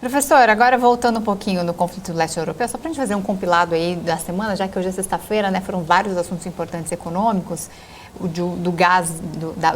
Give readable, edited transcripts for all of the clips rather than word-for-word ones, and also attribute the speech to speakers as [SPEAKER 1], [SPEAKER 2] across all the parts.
[SPEAKER 1] Professor, agora voltando um pouquinho no conflito do leste europeu, só para a gente fazer um compilado aí da semana, já que hoje é sexta-feira, né, foram vários assuntos importantes econômicos. O do gás,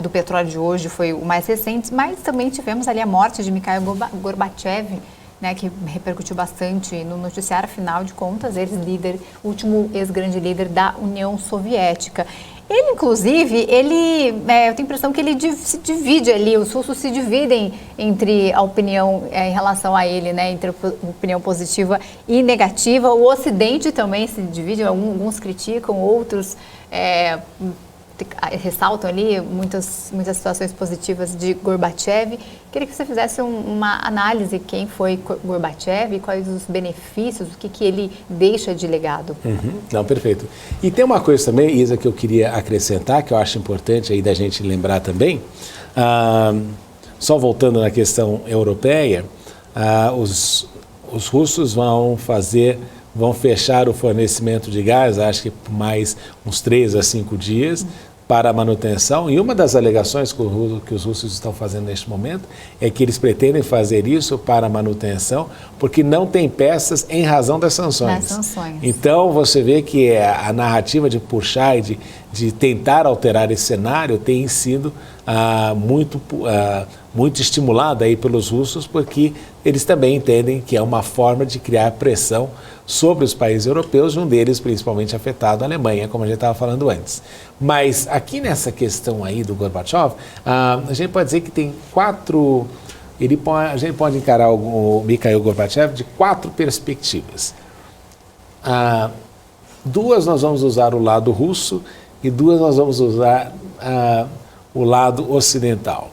[SPEAKER 1] do petróleo de hoje foi o mais recente, mas também tivemos ali a morte de Mikhail Gorbachev, né, que repercutiu bastante no noticiário. Afinal de contas, ex-líder, último ex-grande líder da União Soviética. Ele, inclusive, eu tenho a impressão que ele se divide ali, os russos se dividem entre a opinião em relação a ele, né, entre a opinião positiva e negativa. O Ocidente também se divide, alguns criticam, outros ressaltam ali muitas situações positivas de Gorbachev. Queria que você fizesse uma análise de quem foi Gorbachev, quais os benefícios, o que ele deixa de legado.
[SPEAKER 2] Não, perfeito. E tem uma coisa também, Isa, que eu queria acrescentar, que eu acho importante aí da gente lembrar também, só voltando na questão europeia, os russos vão fechar o fornecimento de gás, acho que por mais uns 3 a 5 dias, para a manutenção. E uma das alegações que os russos estão fazendo neste momento é que eles pretendem fazer isso para a manutenção, porque não tem peças em razão das sanções. Então, você vê que a narrativa de puxar e de tentar alterar esse cenário tem sido muito estimulada aí pelos russos, porque eles também entendem que é uma forma de criar pressão sobre os países europeus, um deles principalmente afetado, a Alemanha, como a gente estava falando antes. Mas aqui nessa questão aí do Gorbachev, a gente pode dizer que tem 4... a gente pode encarar o Mikhail Gorbachev de 4 perspectivas. 2 nós vamos usar o lado russo e 2 nós vamos usar o lado ocidental.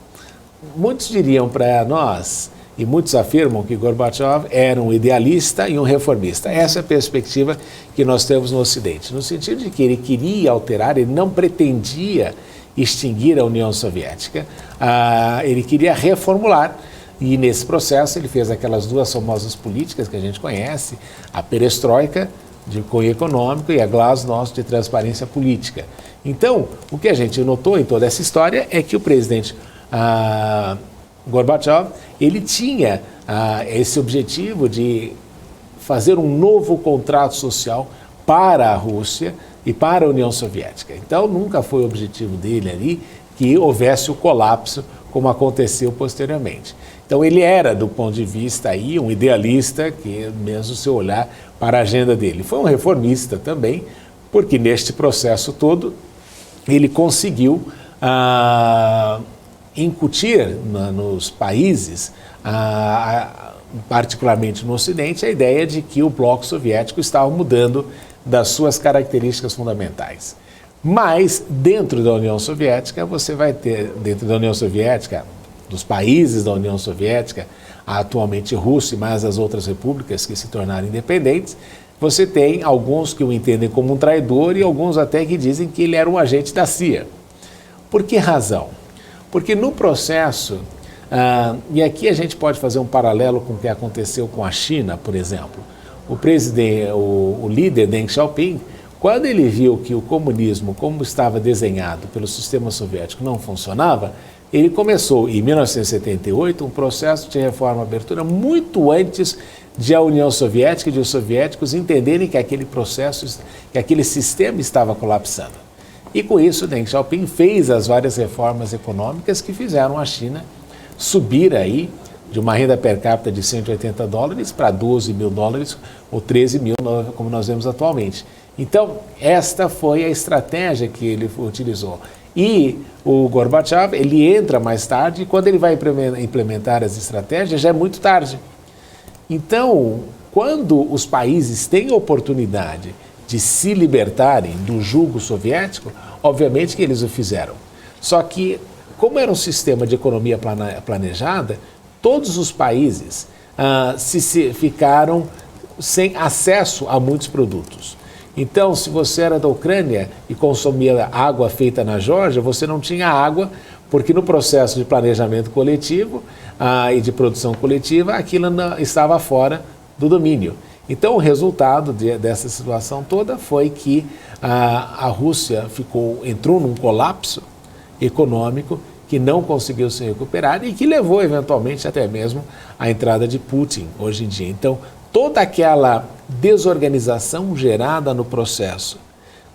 [SPEAKER 2] Muitos diriam para nós, e muitos afirmam que Gorbachev era um idealista e um reformista. Essa é a perspectiva que nós temos no Ocidente, no sentido de que ele queria alterar, ele não pretendia extinguir a União Soviética, ele queria reformular, e nesse processo ele fez aquelas 2 famosas políticas que a gente conhece, a perestroika, de cunho econômico, e a glasnost, de transparência política. Então, o que a gente notou em toda essa história é que o presidente Gorbachev, ele tinha esse objetivo de fazer um novo contrato social para a Rússia e para a União Soviética. Então, nunca foi o objetivo dele ali que houvesse o colapso, como aconteceu posteriormente. Então, ele era, do ponto de vista aí, um idealista, que mesmo se olhar para a agenda dele. Foi um reformista também, porque neste processo todo, ele conseguiu incutir nos países, particularmente no Ocidente, a ideia de que o bloco soviético estava mudando das suas características fundamentais. Mas, dentro da União Soviética, você vai ter, dentro da União Soviética, dos países da União Soviética, atualmente Rússia e mais as outras repúblicas que se tornaram independentes, você tem alguns que o entendem como um traidor e alguns até que dizem que ele era um agente da CIA. Por que razão? Porque no processo, e aqui a gente pode fazer um paralelo com o que aconteceu com a China, por exemplo. O líder Deng Xiaoping, quando ele viu que o comunismo, como estava desenhado pelo sistema soviético, não funcionava, ele começou, em 1978, um processo de reforma e abertura muito antes de a União Soviética e de os soviéticos entenderem que aquele processo, que aquele sistema estava colapsando. E com isso, Deng Xiaoping fez as várias reformas econômicas que fizeram a China subir aí de uma renda per capita de $180 para $12 mil ou 13 mil, como nós vemos atualmente. Então, esta foi a estratégia que ele utilizou. E o Gorbachev, ele entra mais tarde e quando ele vai implementar as estratégias, já é muito tarde. Então, quando os países têm a oportunidade de se libertarem do jugo soviético, obviamente que eles o fizeram. Só que, como era um sistema de economia planejada, todos os países ficaram sem acesso a muitos produtos. Então, se você era da Ucrânia e consumia água feita na Geórgia, você não tinha água, porque no processo de planejamento coletivo e de produção coletiva, aquilo estava fora do domínio. Então, o resultado dessa situação toda foi que a Rússia entrou num colapso econômico que não conseguiu se recuperar e que levou eventualmente até mesmo à entrada de Putin hoje em dia. Então, toda aquela desorganização gerada no processo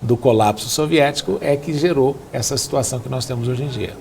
[SPEAKER 2] do colapso soviético é que gerou essa situação que nós temos hoje em dia.